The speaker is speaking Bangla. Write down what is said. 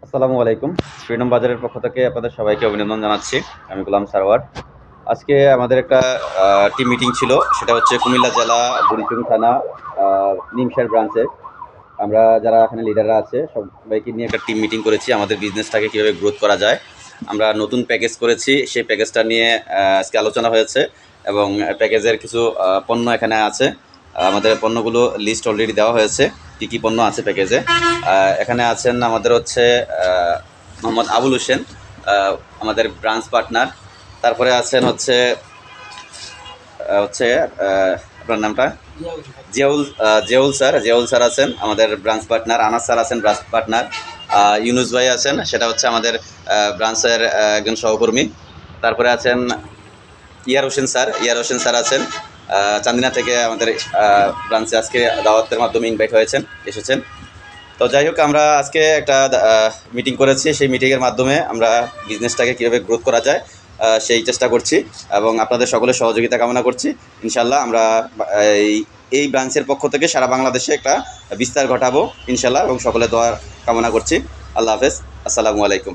আসসালামু আলাইকুম। ফ্রিডম বাজারের পক্ষ থেকে আপনাদের সবাইকে অভিনন্দন জানাচ্ছি। আমি গোলাম সারওয়ার। আজকে আমাদের একটা টিম মিটিং ছিল। সেটা হচ্ছে কুমিল্লা জেলা বুড়িচুং থানা নিমসার ব্রাঞ্চে। আমরা যারা এখানে লিডাররা আছে সবাইকে নিয়ে একটা টিম মিটিং করেছি। আমাদের বিজনেসটাকে কীভাবে গ্রোথ করা যায়। আমরা নতুন প্যাকেজ করেছি। সেই প্যাকেজটা নিয়ে আজকে আলোচনা হয়েছে এবং প্যাকেজের কিছু পণ্য এখানে আছে। আমাদের পণ্যগুলো লিস্ট অলরেডি দেওয়া হয়েছে। কী, কী পণ্য আছে প্যাকেজে। এখানে আছেন আমাদের হচ্ছে মোহাম্মদ আবুল হোসেন, আমাদের ব্রাঞ্চ পার্টনার। তারপরে আছেন হচ্ছে হচ্ছে আপনার নামটা? জিয়াউল স্যার আছেন আমাদের ব্রাঞ্চ পার্টনার। আনাস স্যার আছেন ব্রাঞ্চ পার্টনার। ইউনুস ভাই আছেন, সেটা হচ্ছে আমাদের ব্রাঞ্চের একজন সহকর্মী। তারপরে আছেন ইয়ার হোসেন স্যার আছেন চান্দিনা থেকে আমাদের ব্রাঞ্চে আজকে দাওয়াতের মাধ্যমে ইনভাইট হয়েছেন, এসেছেন। তো যাই হোক, আমরা আজকে একটা মিটিং করেছি। সেই মিটিংয়ের মাধ্যমে আমরা বিজনেসটাকে কীভাবে গ্রোথ করা যায় সেই চেষ্টা করছি এবং আপনাদের সকলের সহযোগিতা কামনা করছি। ইনশাল্লাহ আমরা এই এই ব্রাঞ্চের পক্ষ থেকে সারা বাংলাদেশে একটা বিস্তার ঘটাবো ইনশাল্লাহ, এবং সকলের দোয়া কামনা করছি। আল্লাহ হাফেজ, আসসালামু আলাইকুম।